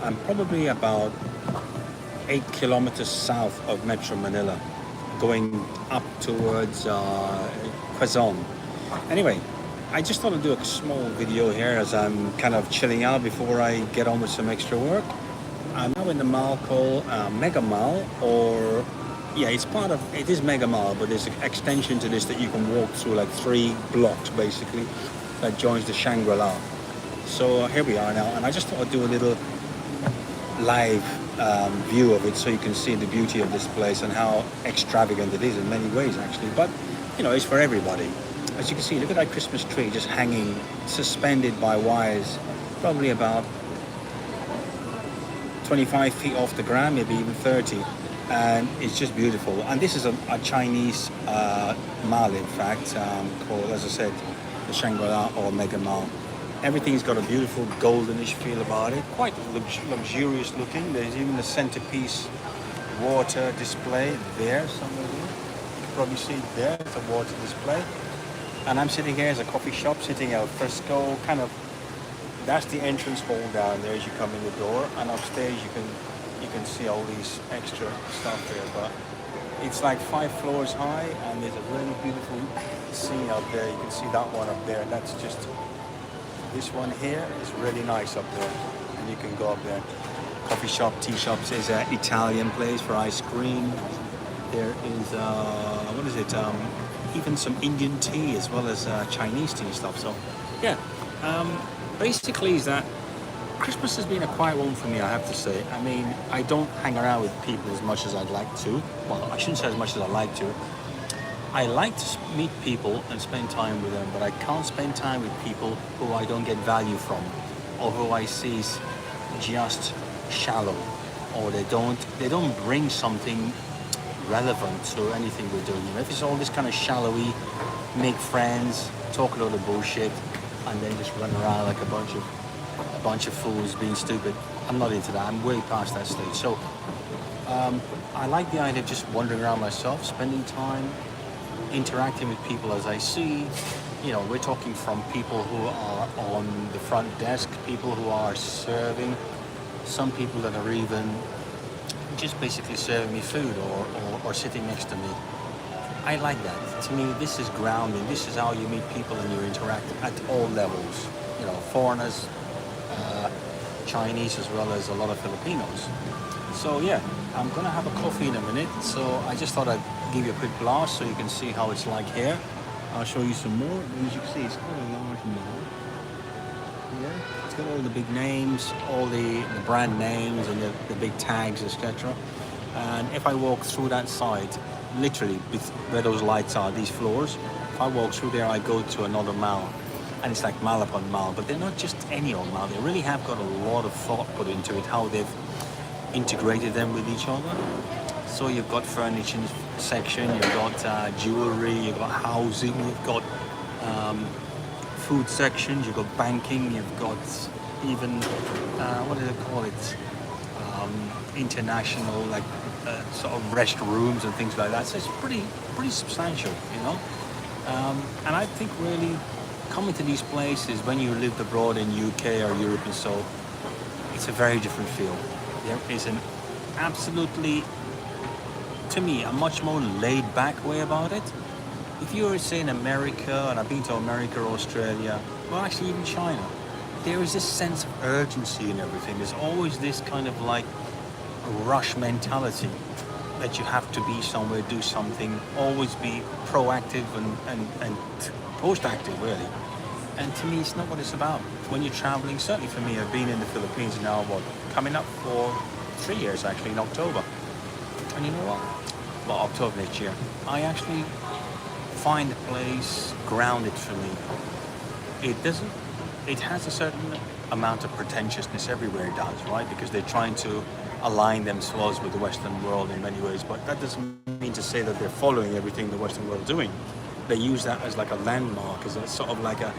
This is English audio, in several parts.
I'm probably about 8 kilometers south of Metro Manila, going up towards Quezon. Anyway, I just thought I'd do a small video here as I'm kind of chilling out before I get on with some extra work. I'm now in the mall called Mega Mall, or yeah, it is Mega Mall, but there's an extension to this that you can walk through, like 3 blocks basically, that joins the Shangri-La. So here we are now, and I just thought I'd do a little live view of it so you can see the beauty of this place and how extravagant it is in many ways actually. But you know, it's for everybody. As you can see, look at that Christmas tree just hanging, suspended by wires, probably about 25 feet off the ground, maybe even 30. And it's just beautiful. And this is a Chinese mall, in fact, called, as I said, the Shangri-La or Mega Mall. Everything's got a beautiful goldenish feel about it, quite luxurious looking. There's even a centerpiece water display there somewhere there. You can probably see it there, it's a water display. And I'm sitting here as a coffee shop, sitting al fresco, kind of, that's the entrance hall down there as you come in the door. And upstairs you can see all these extra stuff there. But it's like 5 floors high, and there's a really beautiful scene up there. You can see that one up there. That's just, this one here is really nice up there, and you can go up there. Coffee shop, tea shops. There's an Italian place for ice cream. There is what is it? Even some Indian tea as well as Chinese tea stuff. So yeah, basically is that Christmas has been a quiet one for me, I have to say. I mean, I don't hang around with people as much as I'd like to. Well, I shouldn't say as much as I'd like to. I like to meet people and spend time with them, but I can't spend time with people who I don't get value from, or who I see is just shallow, or they don't bring something relevant to anything we're doing. You know, if it's all this kind of shallowy, make friends, talk a lot of bullshit, and then just run around like a bunch of fools being stupid, I'm not into that. I'm way past that stage. So I like the idea of just wandering around myself, spending time interacting with people as I see. You know, we're talking from people who are on the front desk, people who are serving, some people that are even just basically serving me food or sitting next to me. I like that. To me, this is grounding. This is how you meet people and you interact at all levels. You know, foreigners, Chinese, as well as a lot of Filipinos. So yeah, I'm gonna have a coffee in a minute. So I just thought I'd give you a quick blast so you can see how it's like here. I'll show you some more. As you can see, it's quite a large mall. Yeah, it's got all the big names, all the brand names and the big tags, etc. And if I walk through that side, literally where those lights are, these floors, if I walk through there, I go to another mall. And it's like mall upon mall, but they're not just any old mall. They really have got a lot of thought put into it, how they've integrated them with each other. So you've got furniture section, you've got jewelry, you've got housing, you've got food sections, you've got banking, you've got even what do they call it? International, like sort of restrooms and things like that. So it's pretty substantial, you know. And I think really coming to these places when you lived abroad in UK or Europe and so, it's a very different feel. There is an absolutely, to me, a much more laid-back way about it. If you were, say, in America, and I've been to America, Australia, well, actually even China, there is this sense of urgency in everything. There's always this kind of like a rush mentality that you have to be somewhere, do something, always be proactive and post-active, really. And to me, it's not what it's about. When you're traveling, certainly for me, I've been in the Philippines now, coming up for 3 years actually in October. And you know what? Well, October next year. I actually find the place grounded for me. It has a certain amount of pretentiousness everywhere it does, right? Because they're trying to align themselves with the Western world in many ways, but that doesn't mean to say that they're following everything the Western world is doing. They use that as like a landmark, as a sort of like a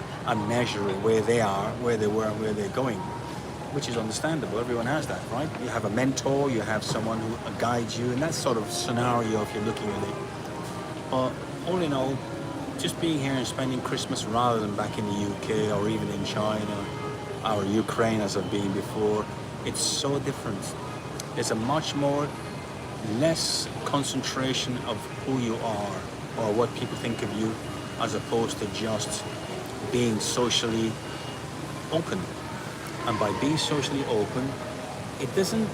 measure of where they are, where they were, and where they're going, which is understandable. Everyone has that, right? You have a mentor, you have someone who guides you, and that sort of scenario if you're looking at it. But all in all, just being here and spending Christmas rather than back in the UK or even in China or Ukraine as I've been before, It's so different. There's a much more less concentration of who you are or what people think of you, as opposed to just being socially open. And by being socially open, it doesn't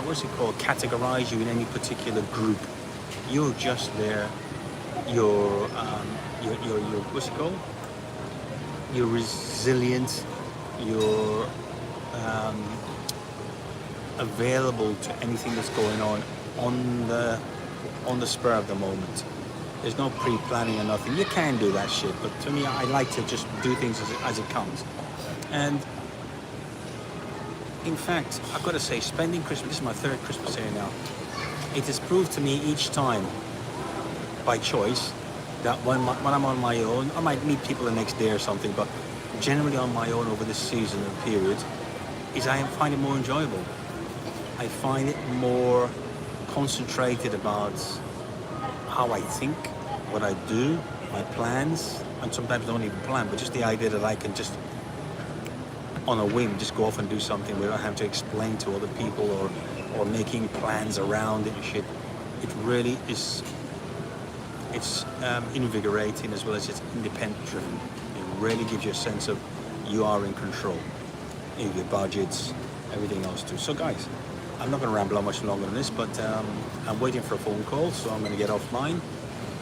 what's it called, categorize you in any particular group. You're just there. You're what's it called? You're resilient. You're available to anything that's going on the spur of the moment. There's no pre-planning or nothing. You can do that shit, but to me, I like to just do things as it comes. And in fact, I've got to say, spending Christmas, this is my third Christmas here now, it has proved to me each time, by choice, that when I'm on my own, I might meet people the next day or something, but generally on my own over this season and period, is I find it more enjoyable. I find it more concentrated about how I think, what I do, my plans, and sometimes I don't even plan, but just the idea that I can just, on a whim, just go off and do something without having to explain to other people or making plans around it and shit. It really is, it's invigorating as well as it's independent driven. It really gives you a sense of you are in control. Your budgets, everything else too. So guys, I'm not going to ramble on much longer than this, but I'm waiting for a phone call, so I'm going to get off mine.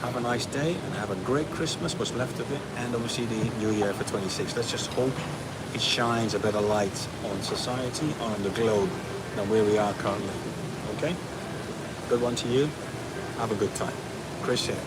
Have a nice day and have a great Christmas, what's left of it, and obviously the New Year for 26. Let's just hope it shines a better light on society, on the globe, than where we are currently. Okay? Good one to you. Have a good time. Chris here.